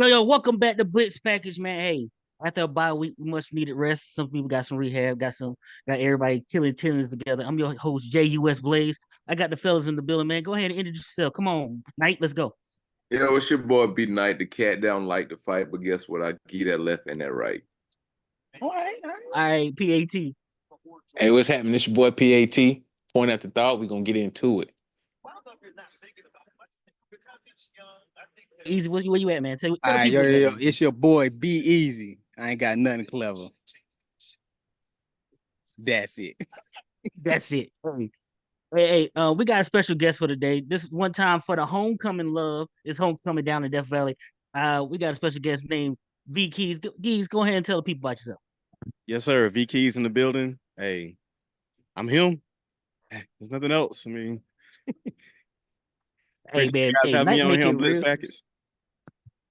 Yo, welcome back to Blitz Package, man. Hey, after a bye week, we much needed rest. Some people got some rehab, got everybody killing tennis together. I'm your host, JUS Blaze. I got the fellas in the building, man. Go ahead and introduce yourself. Come on, Knight, let's go. Yo, it's your boy B Knight. The cat down like to fight, but guess what? I give that left and that right. All right, PAT. Hey, what's happening? It's your boy PAT. Point after thought, we're gonna get into it. Easy, where you at, man? Tell All the right, people where you at, man. it's your boy Be Easy. I ain't got nothing clever. That's it. That's it. Hey, we got a special guest for today. This is one time for the homecoming love. It's homecoming down in Death Valley. We got a special guest named V Keys. Keys, go ahead and tell the people about yourself. Yes, sir. V Keys in the building. Hey, I'm him. There's nothing else. I mean, Hey, appreciate you man. guys Hey, having me Knight on make here it on Blitz real. Package.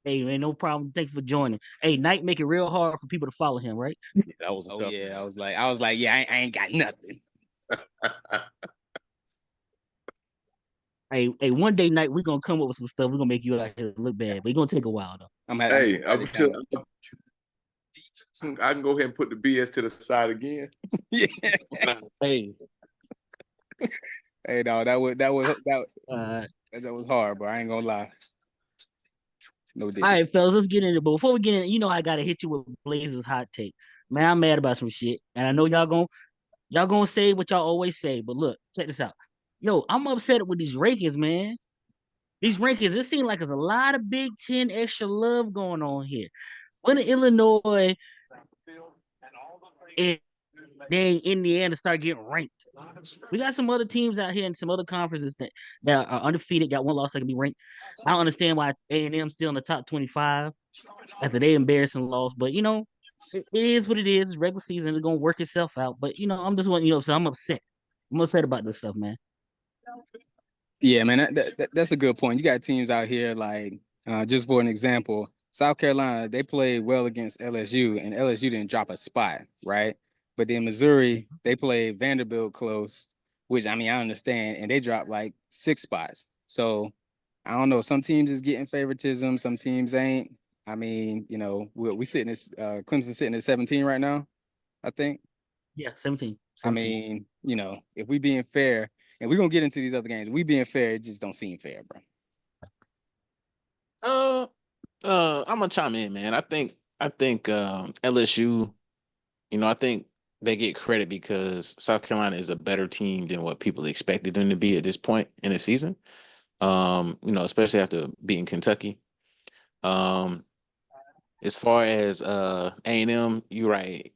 Hey, man, no problem. Thank you for joining. Hey, Knight make it real hard for people to follow him, right? That was a Oh tough yeah, one. I was like, yeah, I ain't got nothing. Hey, one day, Knight, we're gonna come up with some stuff. We're gonna make you out here look bad, but it's gonna take a while though. Hey, I can go ahead and put the BS to the side again. Yeah. Hey, Hey, no, that Uh, was hard, but I ain't gonna lie. No all different. right, fellas, let's get into it. But before we get in, I gotta hit you with Blazers hot take. Man, I'm mad about some shit, and I know y'all gonna say what y'all always say. But look, check this out. Yo, I'm upset with these rankings, man. These rankings, it seems like there's a lot of Big Ten extra love going on here. When Illinois and then Indiana start getting ranked. We got some other teams out here in some other conferences that are undefeated, got one loss that can be ranked. I don't understand why A&M still in the top 25 after they embarrassing loss, but it is what it is. It's regular season. It's gonna work itself out. But I'm just wanting so I'm upset. I'm upset about this stuff, man. Yeah, man, that's a good point. You got teams out here like, just for an example, South Carolina, they played well against LSU, and LSU didn't drop a spot, right? But then Missouri, they played Vanderbilt close, which I mean I understand, and they dropped like 6 spots. So I don't know. Some teams is getting favoritism, some teams ain't. I mean, we sitting at Clemson sitting at 17 right now, I think. Yeah, 17. I mean, if we being fair, and we're gonna get into these other games, we being fair, it just don't seem fair, bro. I'm gonna chime in, man. I think LSU, I think they get credit because South Carolina is a better team than what people expected them to be at this point in the season. Especially after beating Kentucky. Um, as far as A&M, you're right.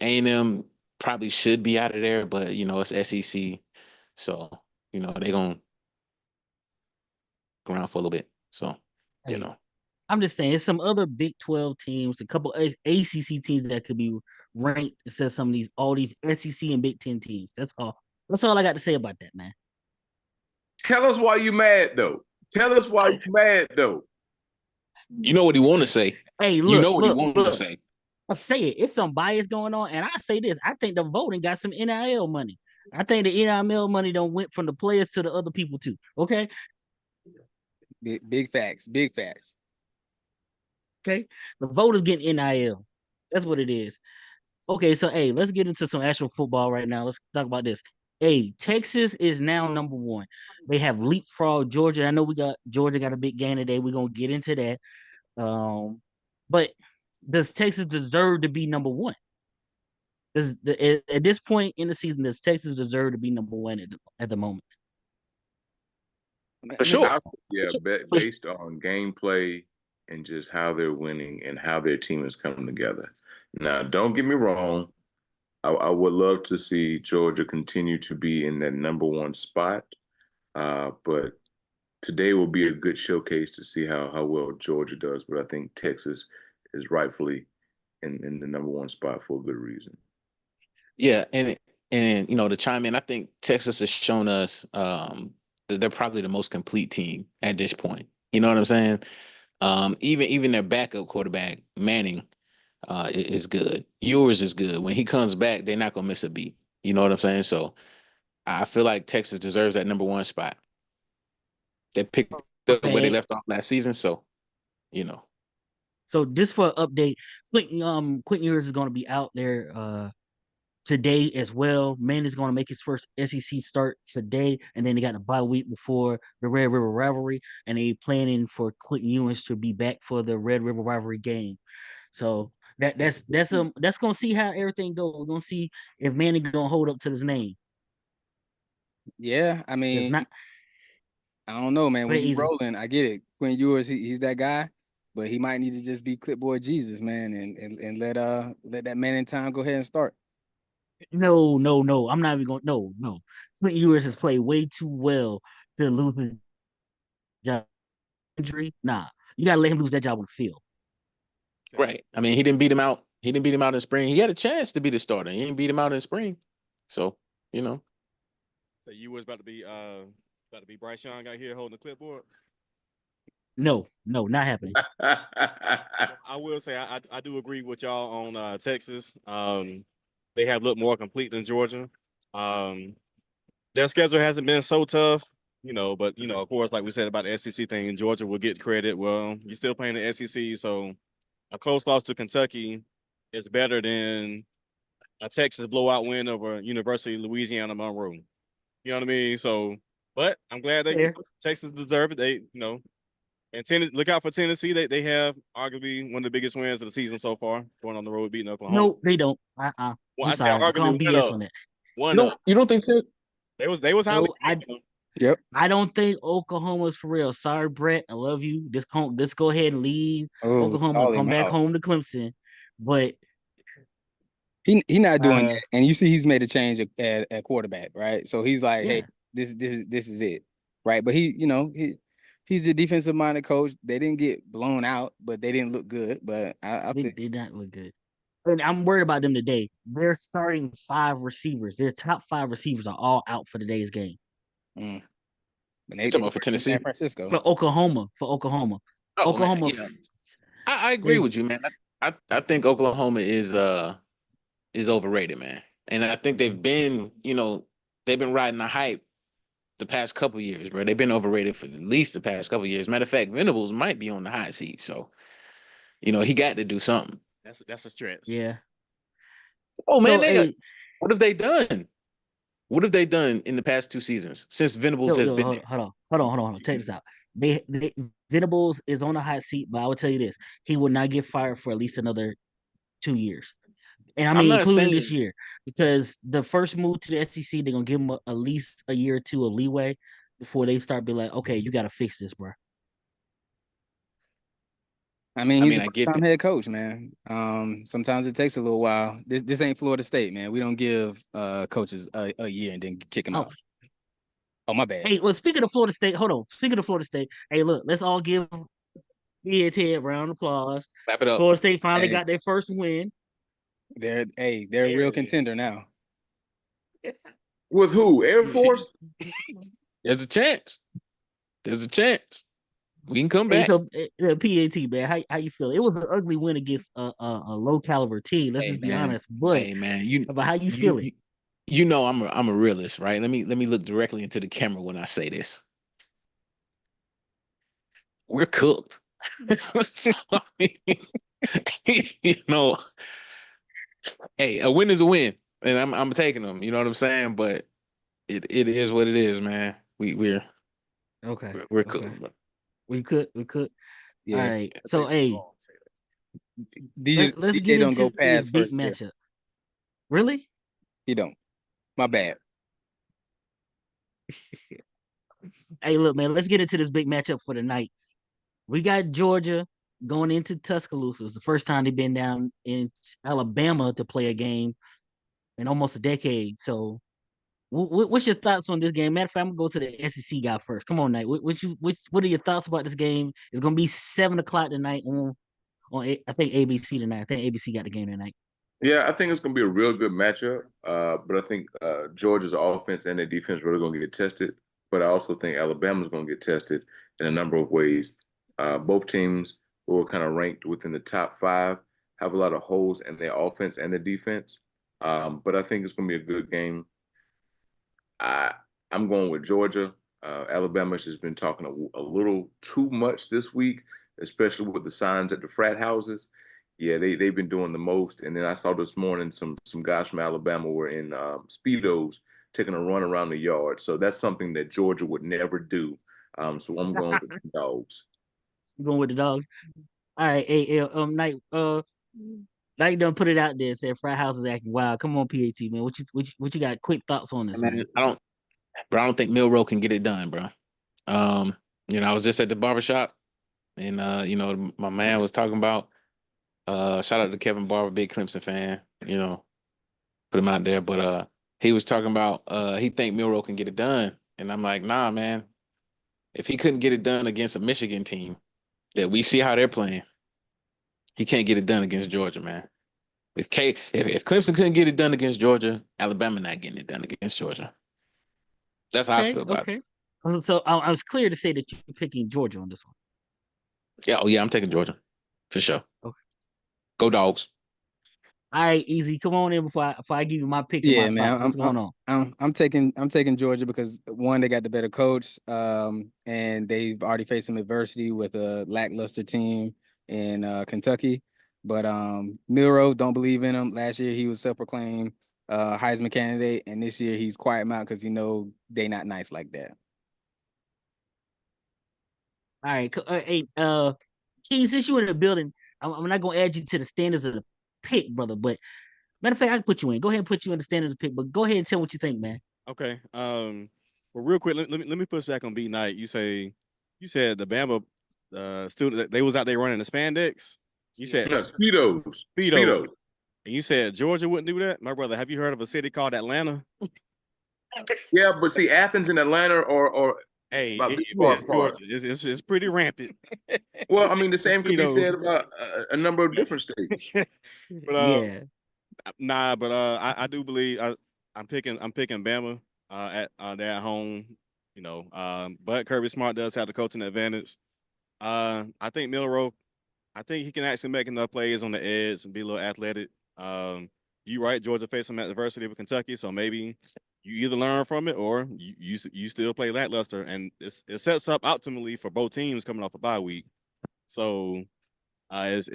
A&M probably should be out of there, but it's SEC, so they're gonna go around for a little bit. So you Hey, know, I'm just saying, some other Big 12 teams, a couple of ACC teams that could be ranked instead of all these SEC and Big 10 teams. That's all. That's all I got to say about that, man. Tell us why you mad though. Tell us why you mad though. you know what he want to say. Hey, You look, know what he look, want to look. say. I say it. It's some bias going on, and I say this. I think the voting got some NIL money. I think the NIL money don't went from the players to the other people too. Okay, Big facts, big facts. okay. The voters getting NIL. That's what it is. Okay, so hey, let's get into some actual football right now. Let's talk about this. Hey, Texas is now number one. They have leapfrog Georgia. I know Georgia got a big game today. We're gonna get into that. But does Texas deserve to be number one? At this point in the season, does Texas deserve to be number one at the moment? For sure. Yeah, based on gameplay and just how they're winning and how their team is coming together. Now, don't get me wrong. I would love to see Georgia continue to be in that number one spot, but today will be a good showcase to see how well Georgia does. But I think Texas is rightfully in the number one spot for a good reason. Yeah, and to chime in, I think Texas has shown us that they're probably the most complete team at this point. You know what I'm saying? Even their backup quarterback Manning is good. Ewers is good. When he comes back, they're not gonna miss a beat. You know what I'm saying? So I feel like Texas deserves that number one spot. They picked up where they Okay, left off last season, so you know. So just for an update, Quentin Ewers is going to be out there today as well. Man is going to make his first SEC start today, and then they got a bye week before the Red River rivalry, and they planning for Quentin Ewers to be back for the Red River rivalry game. So that's gonna see how everything goes. We're gonna see if Manning gonna hold up to his name. Yeah, I It's mean, not. I don't know, man. But When you easy. rolling, I get it. Quinn Ewers, he's that guy, but he might need to just be clipboard Jesus, man, and let that man in time go ahead and start. No. I'm not even going. No. Quentin Ewers has played way too well to lose his job injury. Nah, you gotta let him lose that job on the field. Right. I mean, he didn't beat him out. He didn't beat him out in spring. He had a chance to be the starter. He didn't beat him out in spring. So, you know. So you was about to be Bryce Young out here holding the clipboard. No, not happening. I will say I do agree with y'all on Texas. They have looked more complete than Georgia. Their schedule hasn't been so tough, but of course, like we said about the SEC thing, Georgia will get credit. Well, you're still playing the SEC, so a close loss to Kentucky is better than a Texas blowout win over University of Louisiana Monroe. You know what I mean? So, but I'm glad Texas deserve it. They, and look out for Tennessee. They have arguably one of the biggest wins of the season so far, going on the road beating Oklahoma. No, they don't. Well, I'm I said sorry. arguably Call BS on that. one up. You don't think They was highly. No, Yep. I don't think Oklahoma's for real. Sorry, Brett. I love you. Just go ahead and leave Oklahoma and come back home to Clemson. But he not doing that, and you see he's made a change at quarterback, right? So he's like, yeah. hey, this is it, right? But he's a defensive minded coach. They didn't get blown out, but they didn't look good. But They did not look good. And I'm worried about them today. They're starting 5 receivers. Their top 5 receivers are all out for today's game. But they talking about for Tennessee, San Francisco, for Oklahoma. Oh, Oklahoma. Man, I agree with you, man. I think Oklahoma is overrated, man. And I think they've been riding the hype the past couple years, bro. They've been overrated for at least the past couple years. Matter of fact, Venables might be on the hot seat, so he got to do something. That's a stretch. Yeah. Oh man, what have they done? What have they done in the past 2 seasons since Venables has been? Hold on. Check this out. Venables is on the hot seat, but I will tell you this: he will not get fired for at least another 2 years. And I mean, including this year, because the first move to the SEC, they're gonna give him at least a year or 2 of leeway before they start being like, okay, you got to fix this, bro. I mean, he's a first-time head coach, man. Sometimes it takes a little while. This ain't Florida State, man. We don't give coaches a year and then kick them out. Oh, my bad. Hey, well, speaking of Florida State, hold on. Speaking of Florida State, hey, look, let's all give me and Ted a round of applause. Clap it up. Florida State finally got their first win. They're a real contender now. With who? Air Force? There's a chance. We can come back. So, PAT, man, how you feel? It was an ugly win against a low caliber team. Let's just be honest. But but how you feeling? I'm a realist, right? Let me look directly into the camera when I say this. We're cooked. So, hey, a win is a win, and I'm taking them. You know what I'm saying? But it is what it is, man. We're cooked. Bro. We could. Yeah. All right. So, hey, let's get into this big matchup. Really? He don't. My bad. Hey, look, man, let's get into this big matchup for the night. We got Georgia going into Tuscaloosa. It's the first time they've been down in Alabama to play a game in almost a decade. So, what's your thoughts on this game? Matter of fact, I'm gonna go to the SEC guy first. Come on, Nate. What are your thoughts about this game? It's gonna be 7:00 tonight on I think ABC tonight. I think ABC got the game tonight. Yeah, I think it's going to be a real good matchup. But I think Georgia's offense and their defense really going to get tested. But I also think Alabama's going to get tested in a number of ways. Both teams who are kind of ranked within the top 5 have a lot of holes in their offense and their defense. But I think it's going to be a good game. I'm going with Georgia. Alabama's just been talking a little too much this week. especially with the signs at the frat houses. Yeah, they've been doing the most. And then I saw this morning some guys from Alabama were in speedos taking a run around the yard. So that's something that Georgia would never do. So I'm going with the dogs. Going with the dogs. All right, hey, Knight, Knight done put it out there. Said frat house is acting wild. Come on, PAT man. What you got? Quick thoughts on this, man? I don't think Milroe can get it done, bro. I was just at the barbershop and my man was talking about shout out to Kevin Barber, big Clemson fan, put him out there. But he was talking about he think Milroe can get it done. And I'm like, nah, man. If he couldn't get it done against a Michigan team that we see how they're playing, he can't get it done against Georgia, man. If Clemson couldn't get it done against Georgia, Alabama not getting it done against Georgia. That's how I feel about it. So I was clear to say that you're picking Georgia on this one. Yeah, I'm taking Georgia for sure. Okay. Go Dogs. All right, easy. Come on in before I give you my pick. Yeah, and my man. What's going on? I'm taking Georgia because one, they got the better coach, and they've already faced some adversity with a lackluster team in Kentucky. But Milroe, don't believe in him. Last year he was self-proclaimed Heisman candidate, and this year he's quiet him out because they not nice like that. All right, hey, King, since you in the building, I'm not gonna add you to the standards of the pick, brother. But matter of fact, I can put you in. Go ahead and put you in the standards of pick. But go ahead and tell what you think, man. Okay. Well, real quick, let me push back on B Night. You said the Bama student they was out there running the spandex. You said Speedos. And you said Georgia wouldn't do that, my brother. Have you heard of a city called Atlanta? Yeah, but see, Athens and Atlanta are hey, Georgia. It's pretty rampant. Well, I mean, the same could be said about a number of different states. But I do believe I'm picking Bama they're at home, but Kirby Smart does have the coaching advantage. I think Milroe, I think he can actually make enough plays on the edge and be a little athletic. You right, Georgia faced some adversity with Kentucky, so maybe you either learn from it or you still play lackluster, and it sets up optimally for both teams coming off a bye week. So it's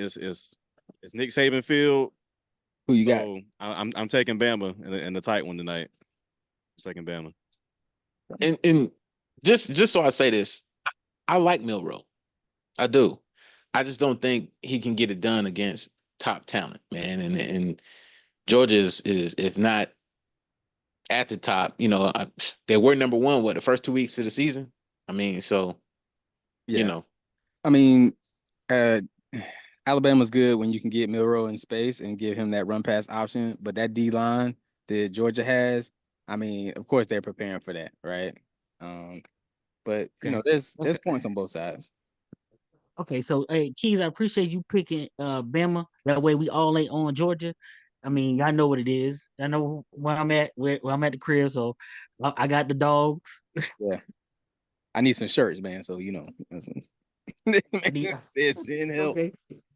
Nick Saban field. Who you got? I'm taking Bama in the tight one tonight. I'm taking Bama. And just so I say this, I like Milroe. I do. I just don't think he can get it done against top talent, man. And Georgia is if not at the top, they were number one, the first 2 weeks of the season. I mean, so yeah. I mean, Alabama's good when you can get Milroe in space and give him that run pass option. But that D line that Georgia has, I mean, of course they're preparing for that, right? But there's points on both sides. Okay, so hey, Keys, I appreciate you picking Bama. That way we all ain't on Georgia. I mean, y'all know what it is. I know where I'm at, where I'm at the crib. So I got the dogs. Yeah. I need some shirts, man. So send help. Okay.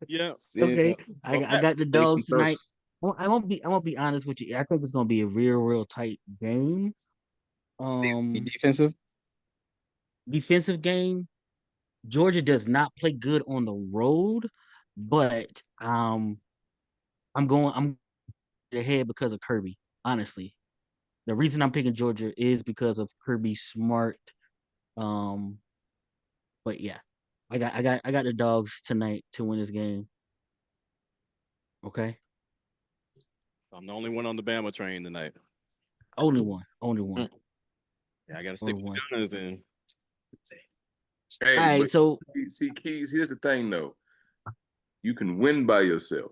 Yeah. Okay. I got the dogs tonight. Well, I won't be honest with you. I think it's gonna be a real tight game. Defensive game. Georgia does not play good on the road, but I'm ahead because of Kirby. Honestly, the reason I'm picking Georgia is because of Kirby Smart. But yeah, I got the dogs tonight to win this game. Okay. I'm the only one on the Bama train tonight. Only one. Yeah, I gotta stick with the Gunners then. Hey, all right, so see, Keys, here's the thing though. You can win by yourself.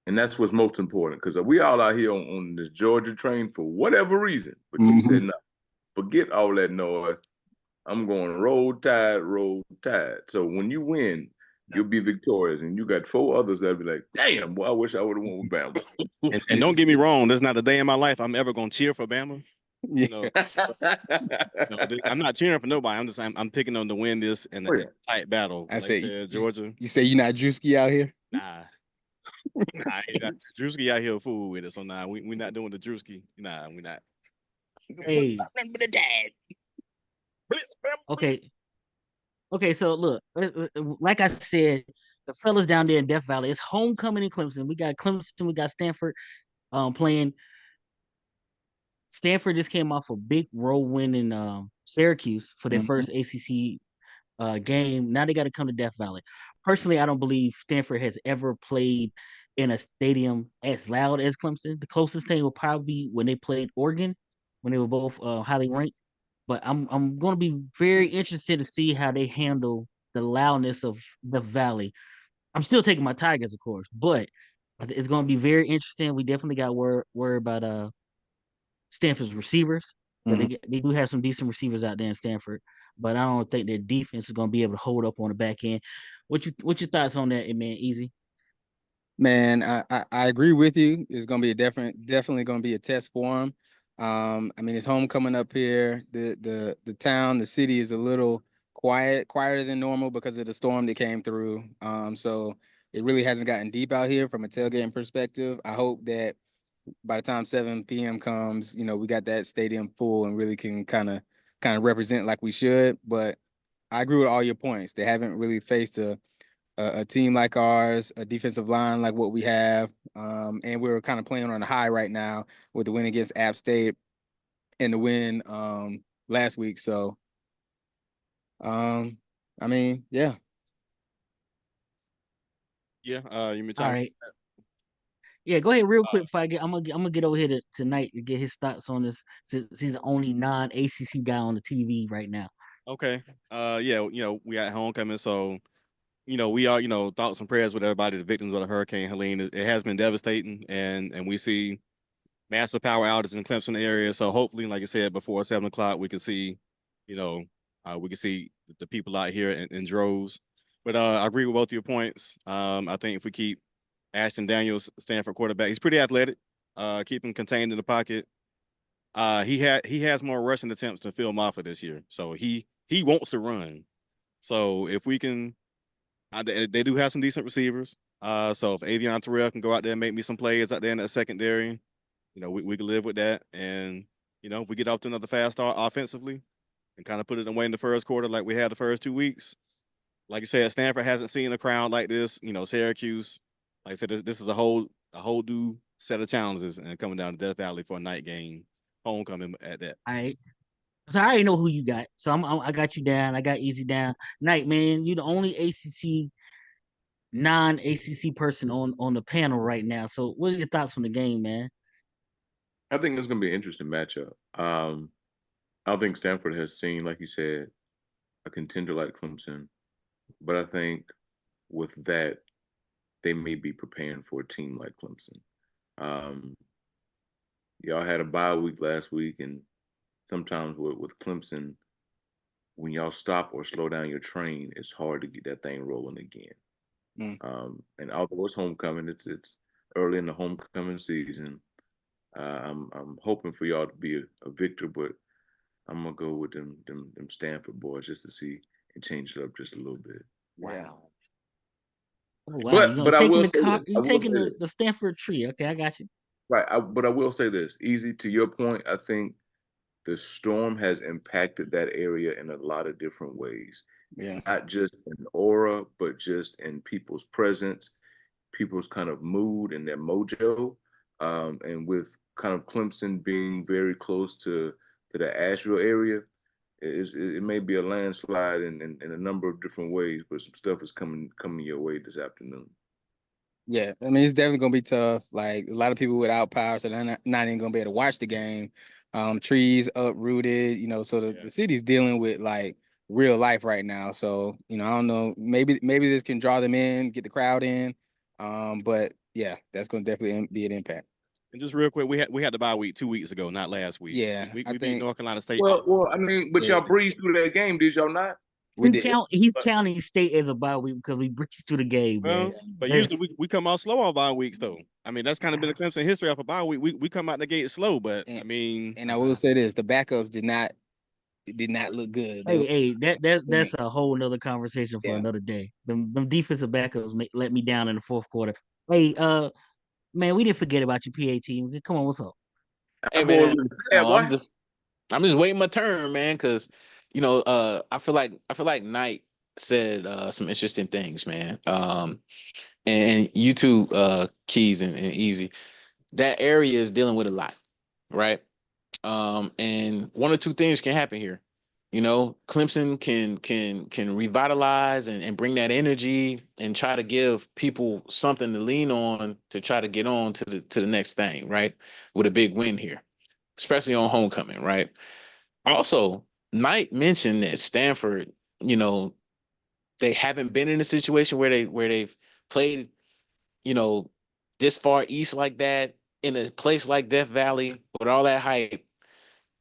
And that's what's most important, because we all out here on this Georgia train for whatever reason. But you said, no, forget all that noise. I'm going roll tide. So when you win, you'll be victorious. And you got 4 others that'll be like, damn, boy, I wish I would have won with Bama. and don't get me wrong, there's not a day in my life I'm ever going to cheer for Bama. I'm not cheering for nobody. I'm picking on to win this in a tight battle. I say, Georgia. You say you're not Drewski out here? Nah, Drewski out here fool with it. So we're not doing the Drewski. Nah, we're not. Hey. Okay. Okay, so look, like I said, the fellas down there in Death Valley, it's homecoming in Clemson. We got Clemson, we got Stanford playing. Stanford just came off a big road win in Syracuse for their Mhm. first ACC game. Now they got to come to Death Valley. Personally, I don't believe Stanford has ever played in a stadium as loud as Clemson. The closest thing will probably be when they played Oregon, when they were both highly ranked. But I'm going to be very interested to see how they handle the loudness of the Valley. I'm still taking my Tigers, of course, but it's going to be very interesting. We definitely got worry about Stanford's receivers. Mhm. They do have some decent receivers out there in Stanford, but I don't think their defense is going to be able to hold up on the back end. What your thoughts on that, man? Easy. Man, I agree with you. It's gonna be definitely gonna be a test for him. I mean, it's homecoming up here. The town, the city is a little quieter than normal because of the storm that came through. So it really hasn't gotten deep out here from a tailgating perspective. I hope that by the time 7 p.m. comes, we got that stadium full and really can kind of represent like we should. But I agree with all your points. They haven't really faced a team like ours, a defensive line like what we have, and we're kind of playing on a high right now with the win against App State and the win last week. So, I mean, yeah. Yeah. You mean All Tommy? right. Yeah, go ahead real quick before I'm gonna get over here tonight to get his thoughts on this since he's the only non ACC guy on the TV right now. Okay. Yeah. We got homecoming, so we are thoughts and prayers with everybody, the victims of the Hurricane Helene. It has been devastating, and we see massive power outages in Clemson area. So hopefully, like I said, before 7 o'clock, we can see, you know, we can see the people out here in droves. But I agree with both of your points. I think if we keep Ashton Daniels, Stanford quarterback, he's pretty athletic. Keep him contained in the pocket. He has more rushing attempts than Phil Moffitt this year, so he wants to run. So if we can, they do have some decent receivers. So if Avion Terrell can go out there and make me some plays out there in that secondary, we can live with that. And, if we get off to another fast start offensively and kind of put it away in the first quarter like we had the first 2 weeks, like you said, Stanford hasn't seen a crowd like this. Syracuse, like I said, this is a whole new set of challenges and coming down to Death Valley for a night game, homecoming at that. All right. So I already know who you got. So I got you down. I got Easy down. Night, man, you the only ACC non-ACC person on the panel right now. So what are your thoughts on the game, man? I think it's going to be an interesting matchup. I don't think Stanford has seen, like you said, a contender like Clemson, but I think with that, they may be preparing for a team like Clemson. Um, y'all had a bye week last week, and sometimes with Clemson, when y'all stop or slow down your train, it's hard to get that thing rolling again. Mm. And although it's homecoming, it's early in the homecoming season. I'm hoping for y'all to be a victor, but I'm gonna go with them Stanford boys just to see and change it up just a little bit. Wow. Oh wow, But I will say this. I you will taking say this. the Stanford tree. Okay, I got you. Right. But I will say this. Easy to your point. I think the storm has impacted that area in a lot of different ways. Yeah. Not just in aura, but just in people's presence, people's kind of mood and their mojo. And with kind of Clemson being very close to the Asheville area, it may be a landslide in a number of different ways, but some stuff is coming your way this afternoon. Yeah, I mean it's definitely gonna be tough. Like a lot of people without power, so they're not even gonna be able to watch the game. Trees uprooted, so the city's dealing with like real life right now. So I don't know, maybe this can draw them in, get the crowd in. But yeah, that's gonna definitely be an impact. And just real quick, we had the bye week 2 weeks ago, not last week. Yeah, We I beat think North Carolina State. Well, I mean, but yeah, y'all breezed through that game, did y'all not? we did. He's But, counting state as a bye week because we breezed through the game, man. but usually we come out slow on bye weeks though. I mean, that's kind of been the Clemson history of a bye week. We come out the gate slow, but And, I mean, and I will say this: the backups did not look good. Hey, Yeah. that's a whole nother conversation for Yeah. another day. Them defensive backups let me down in the fourth quarter. Hey, man, we didn't forget about your PA team. Come on, what's up? Hey That boy man, was sad, no, boy. I'm just waiting my turn, man, because I feel like Knight said some interesting things, man. And you two, Keys and Easy, that area is dealing with a lot, right? And one or two things can happen here. You know, Clemson can revitalize and bring that energy and try to give people something to lean on to try to get on to the next thing, right? With a big win here, especially on homecoming, right? Also, Knight mentioned that Stanford, you know, they haven't been in a situation where they've played, you know, this far east like that in a place like Death Valley with all that hype.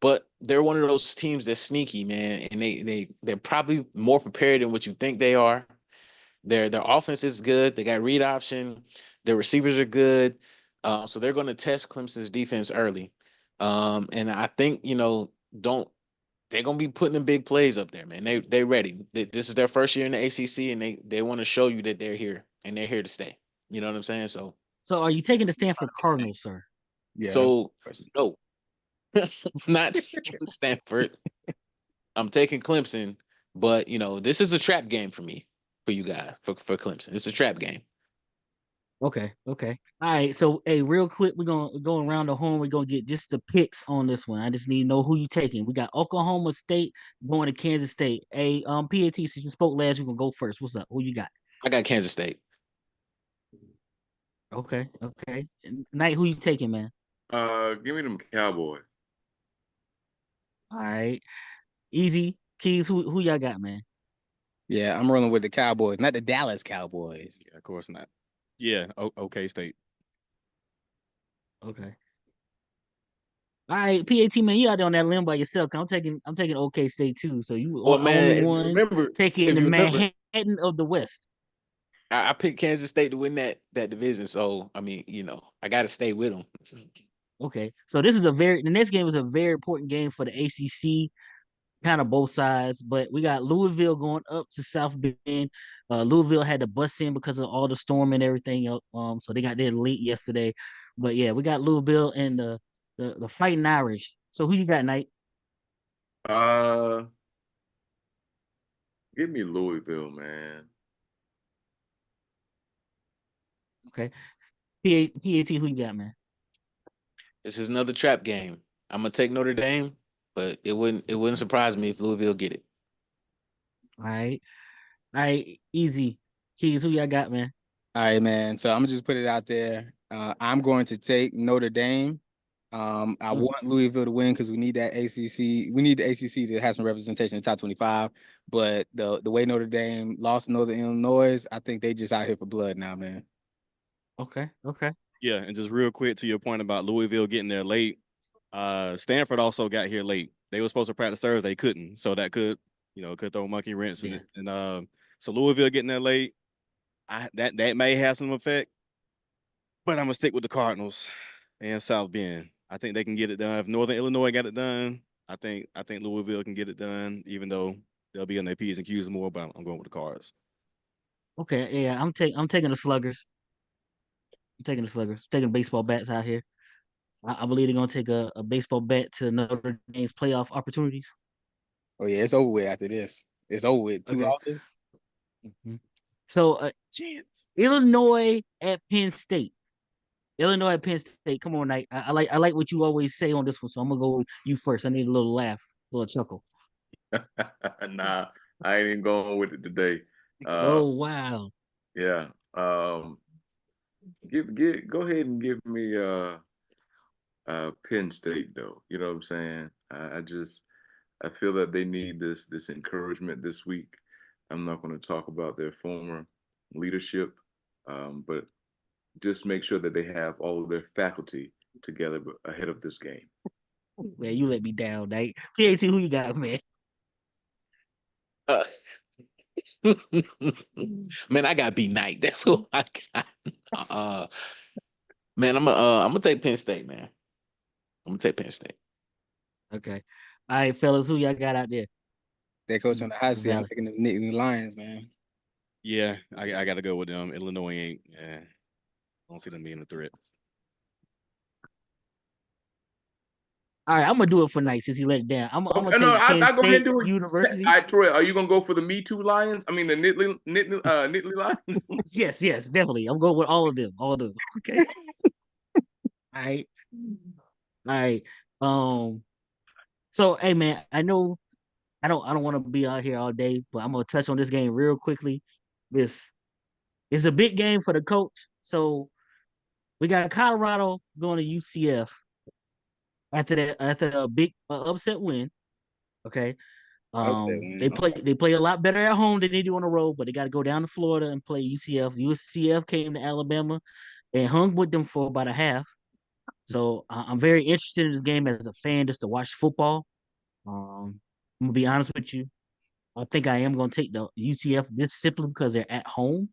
But they're one of those teams that's sneaky, man, and they're probably more prepared than what you think they are. Their offense is good. They got read option. Their receivers are good. So they're going to test Clemson's defense early. And I think, you know, don't they're gonna be putting in big plays up there, man. They ready. This is their first year in the ACC, and they want to show you that they're here and they're here to stay. You know what I'm saying? So So are you taking the Stanford Cardinals, sir? Yeah. so no, not taking Stanford. I'm taking Clemson, but you know this is a trap game for me, for you guys, for Clemson. It's a trap game. Okay, okay. All right. So hey, real quick, we're gonna go around the horn. We're gonna get just the picks on this one. I just need to know who you taking. We got Oklahoma State going to Kansas State. Hey, PAT, since you spoke last, we're gonna go first. What's up? Who you got? I got Kansas State. Okay, okay. Knight, who you taking, man? Give me them Cowboys. All right. Easy. Keys, who y'all got, man? Yeah, I'm rolling with the Cowboys, not the Dallas Cowboys. Yeah, of course not. Yeah, okay, State. Okay. All right, PAT man, you out there on that limb by yourself. I'm taking OK State too. So you Well, are only man, one taking if the you remember, Manhattan of the West. I picked Kansas State to win that division. So I mean, you know, I got to stay with them. Okay, so the next game is a very important game for the ACC, kind of both sides. But we got Louisville going up to South Bend. Louisville had to bust in because of all the storm and everything else. So they got there late yesterday. But yeah, we got Louisville and the Fighting Irish. So who you got, Knight? Uh, Give me Louisville, man. Okay, PAT, who you got, man? This is another trap game. I'm gonna take Notre Dame, but it wouldn't surprise me if Louisville get it. All right, easy. Keys, who y'all got, man? All right, man. So I'm gonna just put it out there. I'm going to take Notre Dame. I want Louisville to win because we need that ACC. We need the ACC to have some representation in the top 25. But the way Notre Dame lost Northern Illinois, I think they just out here for blood now, man. Okay, okay. Yeah, and just real quick to your point about Louisville getting there late. Stanford also got here late. They were supposed to practice Thursday, couldn't. So that could throw a monkey wrench in it. And so Louisville getting there late, that may have some effect. But I'm gonna stick with the Cardinals and South Bend. I think they can get it done. If Northern Illinois got it done, I think Louisville can get it done, even though they'll be on their P's and Q's more, but I'm going with the Cards. Okay, yeah, I'm taking the Sluggers. I'm taking the Sluggers. Taking baseball bats out here. I believe they're gonna take a baseball bat to Notre Dame's playoff opportunities. Oh yeah, it's over with after this. It's over with. Two Okay. losses. So Chance. Illinois at Penn State. Illinois at Penn State. Come on, Knight. I like what you always say on this one, so I'm gonna go with you first. I need a little laugh, a little chuckle. Nah, I ain't even going with it today. Oh wow. Yeah. Go ahead and give me Penn State though. You know what I'm saying? I feel that they need this encouragement this week. I'm not going to talk about their former leadership, but just make sure that they have all of their faculty together ahead of this game. Man, you let me down, Knight. PAT, who you got, man? Uh, man, I got B Knight. That's who I got. Man, I'm gonna take Penn State, man. I'm gonna take Penn State. Okay. All right, fellas, who y'all got out there? That coach on the hot The seat. I'm Valley. taking the Nittany Lions, man. Yeah, I got to go with them. Illinois ain't. I don't see them being a threat. All right, I'm gonna do it for Knight since he let it down. I'm gonna No, take Penn I go ahead and State do it. University. All right, Troy, are you gonna go for the Me Too Lions? I mean the Nittany Lions. Yes, definitely. I'm going with all of them. All of them. Okay. All right. All right. Um. So, hey, man, I know I don't want to be out here all day, but I'm gonna touch on this game real quickly. This is a big game for the coach. So we got Colorado going to UCF after a big upset win. Okay. Upset win. They play a lot better at home than they do on the road, but they got to go down to Florida and play UCF. UCF came to Alabama and hung with them for about a half. So I'm very interested in this game as a fan, just to watch football. I'm gonna be honest with you. I think I am gonna take the UCF just simply because they're at home.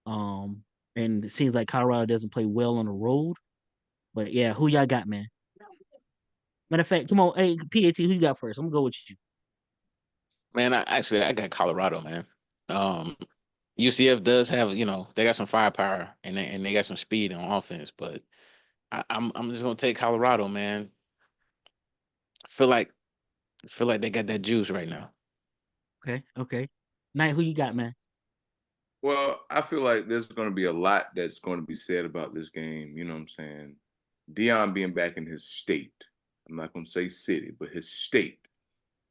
Um, and it seems like Colorado doesn't play well on the road. But yeah, who y'all got, man? Matter of fact, come on, hey PAT, who you got first? I'm gonna go with you. Man, I got Colorado, man. UCF does have, they got some firepower and they got some speed on offense, but I'm just gonna take Colorado, man. I feel like they got that juice right now. Okay. Knight, who you got, man? Well, I feel like there's going to be a lot that's going to be said about this game. You know what I'm saying? Dion being back in his state. I'm not going to say city, but his state.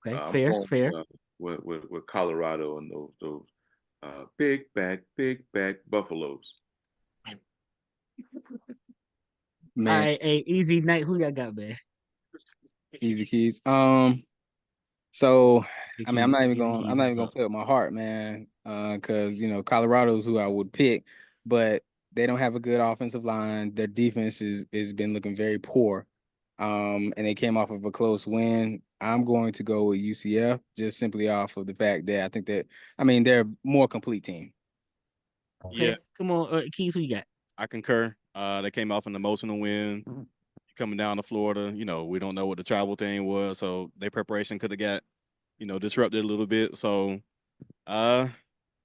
Okay, I'm going fair. with Colorado and those big back Buffaloes. All Man, right, hey, easy Knight, who y'all got, man? easy keys. So Big I mean, I'm keys, not even easy gonna keys. What's up? play with my heart, man. Because Colorado's who I would pick, but they don't have a good offensive line. Their defense is been looking very poor. And they came off of a close win. I'm going to go with UCF just simply off of the fact that I think that they're a more complete team. Okay, Yeah, come on, Keys, who you got? I concur. They came off an emotional win. Coming down to Florida, we don't know what the travel thing was, so their preparation could have got, disrupted a little bit. So, I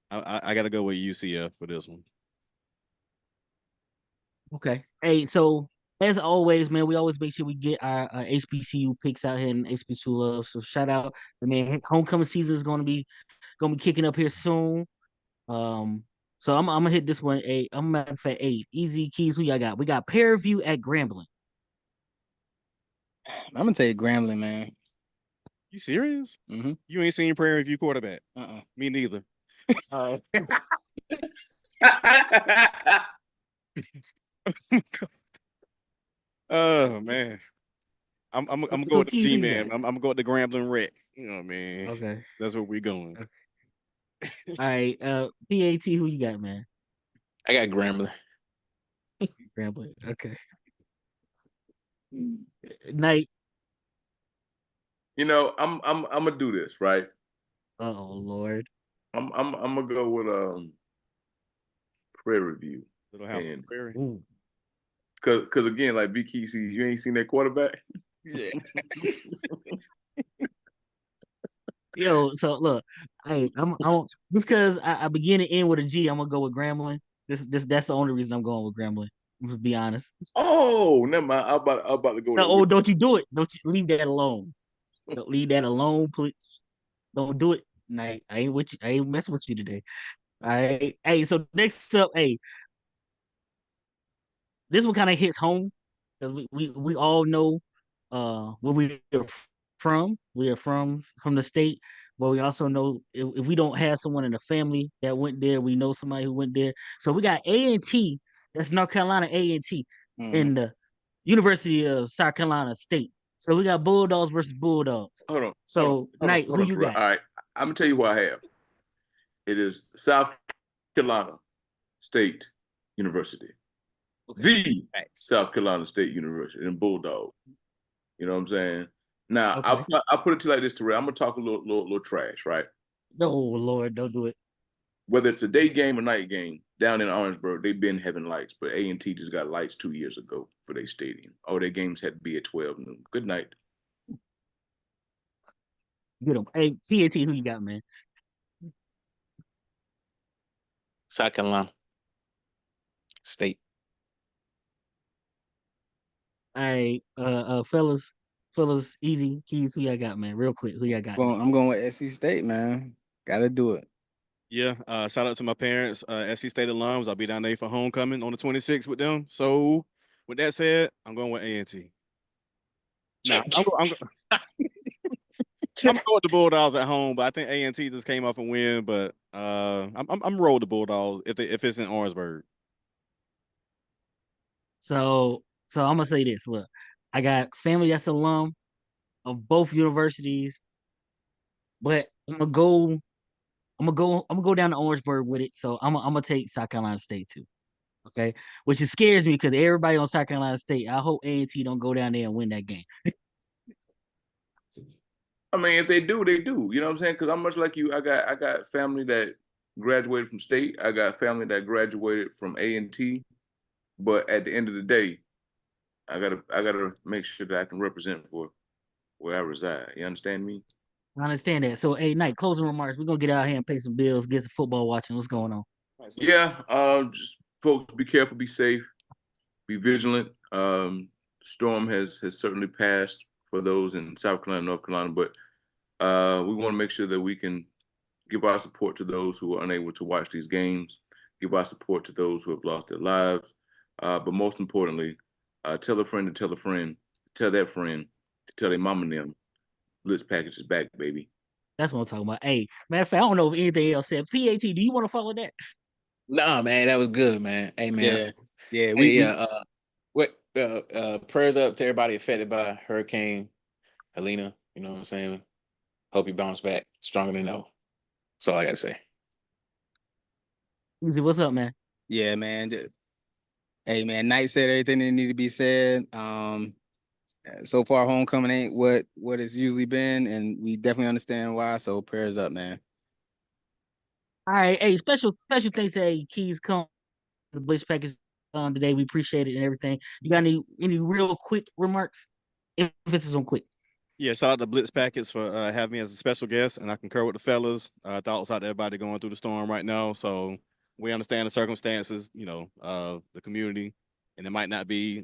got to go with UCF for this one. Okay. Hey, so as always, man, we always make sure we get our HBCU picks out here in HBCU love. So shout out, I mean, homecoming season is gonna be kicking up here soon. Um, so I'm gonna hit this one. I'm matter of fact, easy keys. Who y'all got? We got Pear View at Grambling. I'm gonna take Grambling, man. You serious? Mm-hmm. You ain't seen Prairie View quarterback? Uh-uh. Me neither. Oh man, I'm gonna go So with the keys, who G you got? man. I'm gonna go with the Grambling Wreck. You know what I mean? Okay. That's where we going. Okay. All right. PAT, who you got, man? I got Grambling. Grambling. Okay. Night. I'm gonna do this right. Oh Lord. I'm gonna go with Prairie View, Little House on the and Prairie. Ooh. cause again, like BK sees, you ain't seen that quarterback. Yeah. Yo, so look, I'm just because I begin and end with a G, I'm gonna go with Grambling. That's the only reason I'm going with Grambling. To be honest. Oh, never mind. I'm about to go No, there oh, with. don't you do it. Don't you leave that alone. Don't leave that alone, please. Don't do it. Nah, I ain't with you. I ain't messing with you today. All right. Hey, so next up, hey, this one kind of hits home because we all know where we are from. We are from the state, but we also know if we don't have someone in the family that went there, we know somebody who went there. So we got A&T, that's North Carolina A&T, Mm-hmm. in the University of South Carolina State. So we got Bulldogs versus Bulldogs. So Knight, who you got? All right, I'm gonna tell you what I have. It is South Carolina State University, Okay. the South Carolina State University, and Bulldog. You know what I'm saying? Now Okay. I'll put it to you like this, Terrell. I'm gonna talk a little trash, right? No, Lord, don't do it. Whether it's a day game or night game, down in Orangeburg, they've been having lights, but A&T just got lights 2 years ago for their stadium. All their games had to be at 12 noon. Good night. Get them. Hey, PAT, who you got, man? South Carolina State. All right, fellas. fellas, easy keys. Who y'all got, man? Real quick, who y'all got? I'm going with SC State, man. Gotta do it. Yeah, shout out to my parents, SC State alums. I'll be down there for homecoming on the 26th with them. So, with that said, I'm going with A&T. Nah, I'm going with the Bulldogs at home, but I think A&T just came off a win. But I'm roll the Bulldogs if it's in Orangeburg. So I'm gonna say this. Look, I got family that's alum of both universities, but I'm gonna go down to Orangeburg with it. So I'm gonna take South Carolina State too. Okay, which it scares me because everybody on South Carolina State. I hope A&T don't go down there and win that game. I mean, if they do, they do. You know what I'm saying? Because I'm much like you. I got family that graduated from state. I got family that graduated from A&T. But at the end of the day, I gotta make sure that I can represent for where I reside. You understand me? I understand that. So, hey, Knight, closing remarks. We're gonna get out here and pay some bills, get some football watching. What's going on? Yeah. Just folks, be careful, be safe, be vigilant. Storm has certainly passed for those in South Carolina, North Carolina, but we want to make sure that we can give our support to those who are unable to watch these games, give our support to those who have lost their lives, but most importantly, tell a friend to tell a friend, tell that friend to tell their mom and them. Blitz package is back, baby. That's what I'm talking about. Hey, matter of fact, I don't know if anything else said. PAT, do you want to follow that? Nah, man, that was good, man. Hey, man. Yeah. Yeah. Hey, We what prayers up to everybody affected by Hurricane Helena. You know what I'm saying? Hope you bounce back stronger than ever. That's all I gotta say. Easy, what's up, man? yeah, man. Hey, man, Knight said everything that needed to be said. So far, homecoming ain't what it's usually been, and we definitely understand why. So prayers up, man. All right, hey, special thanks to hey, Keys come the Blitz package on today. We appreciate it and everything. You got any real quick remarks? If it's on quick. Yeah, shout out to Blitz Packets for having me as a special guest, and I concur with the fellas. Thoughts out to everybody going through the storm right now. So we understand the circumstances, of the community, and it might not be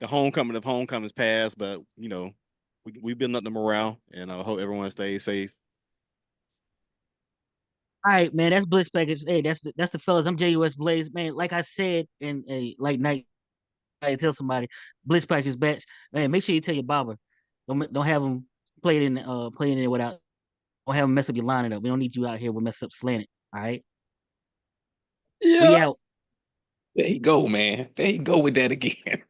the homecoming of homecomings past, but we building up the morale, and I hope everyone stays safe. All right, man. That's Blitz package. Hey, that's the fellas. I'm JUS Blaze, man. Like I said, and like Night, I tell somebody, Blitz package batch, man. Make sure you tell your barber, don't have him playing it without. Don't have him mess up your lining up. We don't need you out here with mess up slanted. All right, we Yeah. out. There you go, man. There you go with that again.